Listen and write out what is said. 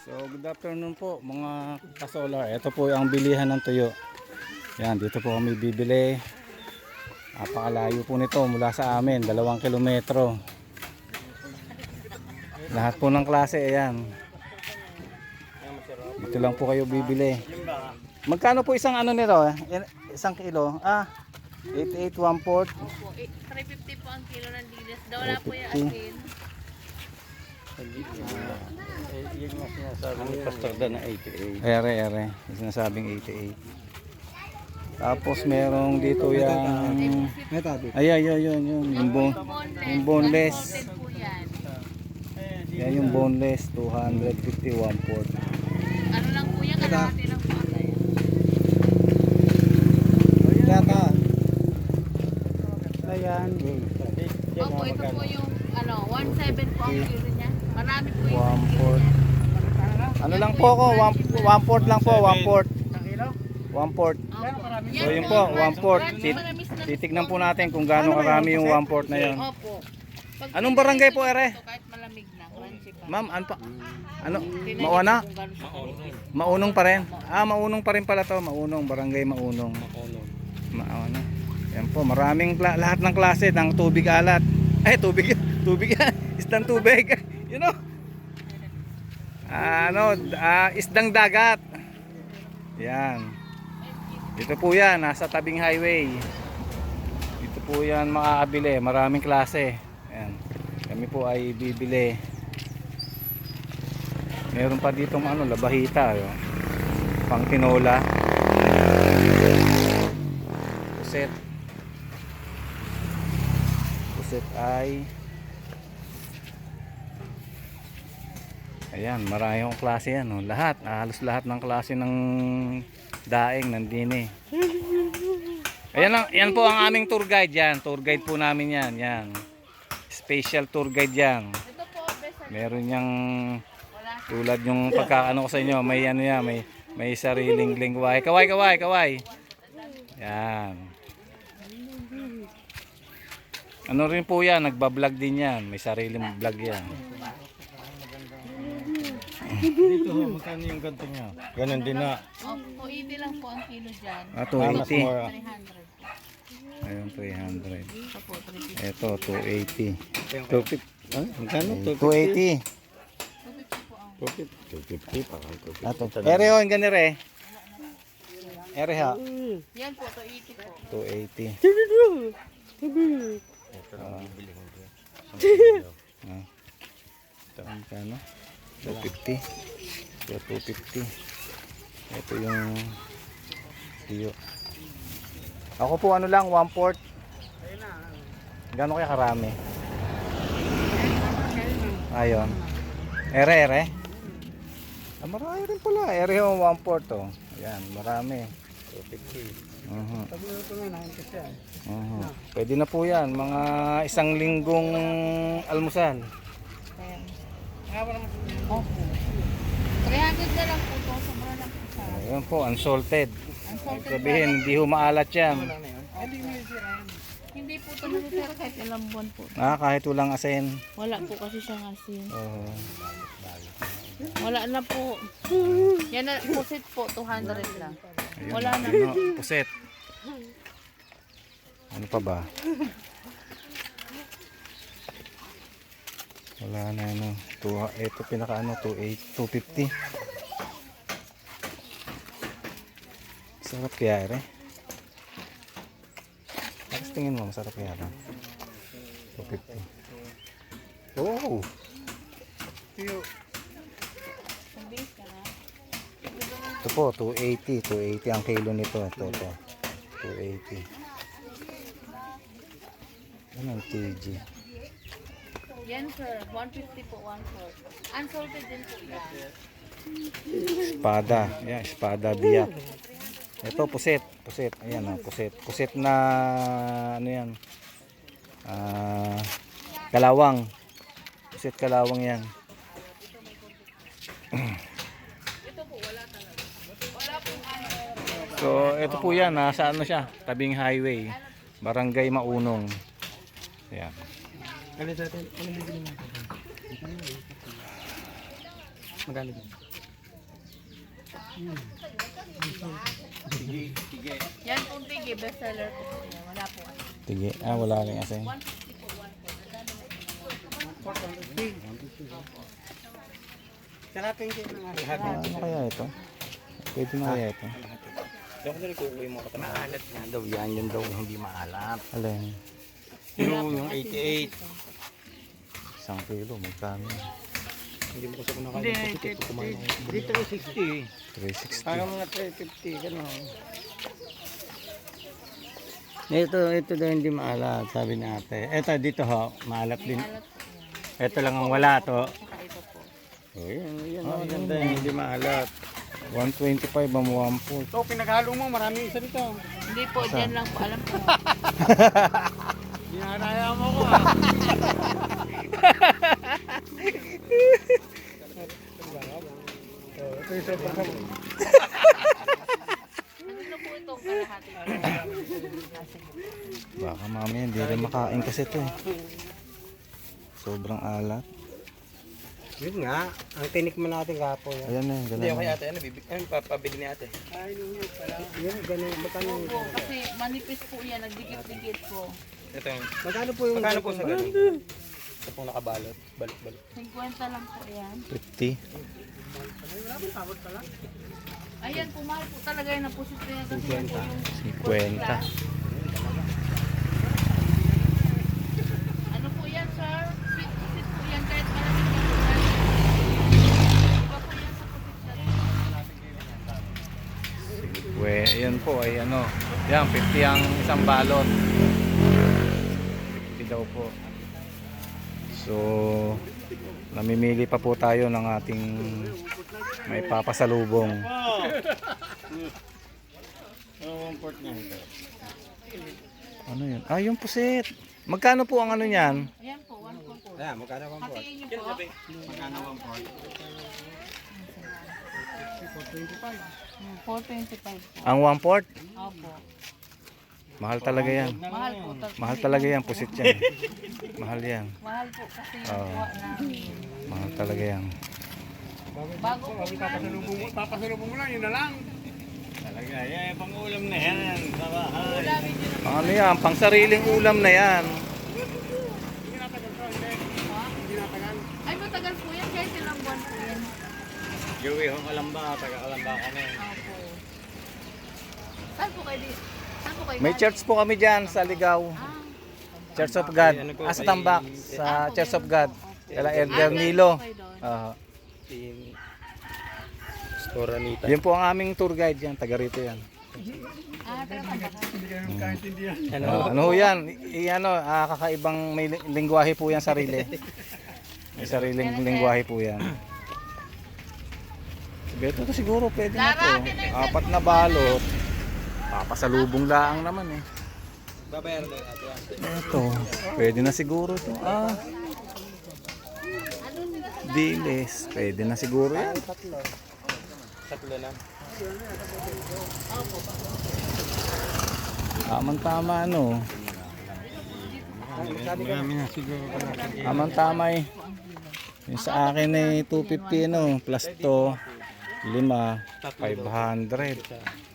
So good afternoon po mga ka-solar. Ito po ang bilihan ng tuyo. Yan, dito po kami bibili. Napakalayo po nito mula sa amin, 2 kilometro. Lahat po ng klase, ayan. Dito lang po kayo bibili. Magkano po isang ano nito? Isang kilo? 88 1/4. Opo, 350 po ang kilo ng dilis. Wala po yung asin. Yung nga sinasabi ni Pastor Dan na 88. Ere. Yung sinasabing 88. Tapos merong dito yung yun. Yung boneless. Salted po yan. Yan yung boneless, 250 1/4. Ano lang po yan, kalahati lang po ata yan. Ayan. Opo, ito po yung 1.7 po ang kilo niya. Marami po yung 1/4. Ano lang po ako, 1/4 lang po, 1/4. 1/4. So yun po, 1/4. Titignan po natin kung gaano karami yung 1/4 na yun. Opo. Anong barangay po, ere? Kahit malamig na, crunchy pa. Ma'am, ano? Mauna? Maunong pa rin? Maunong pa rin pala to. Maunong, barangay Maunong. Mauna. Yan po, maraming lahat ng klase ng tubig alat. Tubig yan. Isdang tubig. You know? Isdang dagat. Yan. Dito po yan, nasa tabing highway. Dito po yan makakabili, maraming klase. Yan. Kami po ay bibili. Meron pa dito labahita, pang tinola. Puset ay ayan, marami yung klase yan, lahat, halos lahat ng klase ng daing nandini. Ayan, yan po ang aming tour guide yan. Tour guide po namin yan. Special tour guide yan. Ito po, Meron yang tulad yung pagkakaano ko sa inyo, may may sariling lingway. Kaway. Yan. Ano rin po yan, nagbablog din yan. May sariling vlog yan. Dito magkano yung ganito niya? Ganon din na. Opo, 80 lang po ang kilo dyan. 280. 300. Ayun, 300. Ito po, 350. Ito, 280. 250. Magkano? 280. 250 po ang 250 parang 250. Ato. Ere ho, ang ganire. Ere ha. yan po, 280 po. 280. Ito lang bibili ko. Ito ang kano? 250. So 250. Ito yung tiyo. Ako po lang, 1/4. Gano'n kaya karami? Ayun. Ere. Marami rin pala. Ere yung 1/4 to. Ayan, marami. 250. Pwede na po yan. Mga isang linggong almusal. Opo. 300 na lang po ito. Sobra lang po sa Ayan po, unsalted. unsalted. Sabihin, hindi humaalat yan. Hindi po ito nasisira kahit ilang buwan po. Kahit walang asin. Wala po kasi siyang asin. Oh. Wala na po. Yan na, pusit po, 200 lang. Ayun, Wala na. Puset. Ano pa ba? Wala na ito pinaka 250. Sarap kaya ere. Tapos tingin mo, masarap kaya ere. 250. Oh! Ito po, 280. 280 ang kilo nito. Ito. 280. Ano ang kg? Yan sir, 150 po, 1/4. Unsalted din po yan. Espada. Yan, espada biyak. Ito, puset. Ayan, puset. Puset na, ano yan? Kalawang. Puset kalawang yan. Ito po, wala talaga. Wala po So, ito po yan. Nasa ano siya? Tabing highway. Barangay Maunong. Ayan. Magkano din? Yan pong tige, bestseller po po yan. Wala po ano. Tige. Ah, wala rin asin. 150 po, 1 quart. Sarapin din ng Ano kaya ito? Pwede na kaya ito? Diyan ko na kukuha yung mga katama. Maalat nga daw. Yan daw hindi maalat. Alin? Yung 88. Isang kilo, magkano? Hindi mo kasi kunakain. Hindi, dito 60. 360. Parang mga 350. Gano'n. Ito daw hindi maalat, sabi ni ate. Ito dito ho, maalat din. Alat po yan. Ito lang ang wala to. Saka ito po. Oh, yan ang ganda yun, hindi maalat. 125 ang 1 So, pinaghalo mo, maraming isa dito. Hindi po, dyan lang po. Alam po. Ginanaya mo ko ha. Ito isa pa sa Nandito po itong kalahati. Baka mamaya hindi rin makain kasi ito eh. Sobrang alat. Yun nga, ang tinikman natin kahapon. Ayan na, ganun. ate, ano papabili ni ate? Ay, yun pala. Yun, ganun, magkano? Opo, kasi manipis po yan. Nagdikit-dikit po. Ito yung, magkano po yung, magkano po sa ganun? Ito pong nakabalot, balot-balot. 50 lang po yan. 50. Ayan, pumahal po talaga yan. Napusit po yan kasi yan po yung 50. Ano po yan, sir? Sweet po yan kahit malamig na po yan. Iba po yan sa pusit na Yan po ay ano. Yan, 50 ang isang balot. 50 daw po. So, namimili pa po tayo ng ating may papasalubong. Ano yun? Ah, yung pusit. Magkano po ang ano niyan? Ayan po, 1 po po. Ayan, magkano po? Hatiin niyo po. Magkano po? 425 po. Ang 1/4? Opo. Mahal talaga yan. Mahal po. Mahal talaga yan, pusit yan. Mahal yan. Mahal po kasi yung Oo. kuha namin. Mahal talaga yan. Bago po yan. Papasalubong mo lang, yun na lang. Talaga, yan, pang-ulam na yan sa bahay. Ulamin niyo na. Ano yan? Pang sariling ulam na yan. Ay, matagal po yan. Kahit ilang buwan po yan. Joey, hong Kalamba, taga-Kalamba kami. Opo. Saan po kayo dito? Saan po kayo? May church po kami dyan sa Ligaw. Ah, Church of God. Sa Tambak. Sa Church of God. Kala Elder Nilo. kayo doon. Yung store Anita. Yan po ang aming tour guide yan. Taga rito yan. Ah, pero tambakan. Ano ho yan? Kakaibang may lingwahe po yan sarili. May sariling lingwahe po yan. Beto to siguro pwede na to. 4 na balot. Papasalubong laang naman eh. Babayaran daw ate. Ito, pwede na siguro to. Ah. Diles, pwede na siguro yan. Tatlo na. Tama ano. Marami na siguro. Tama eh. Yung sa akin ay 250 ano, plus to 5, 500.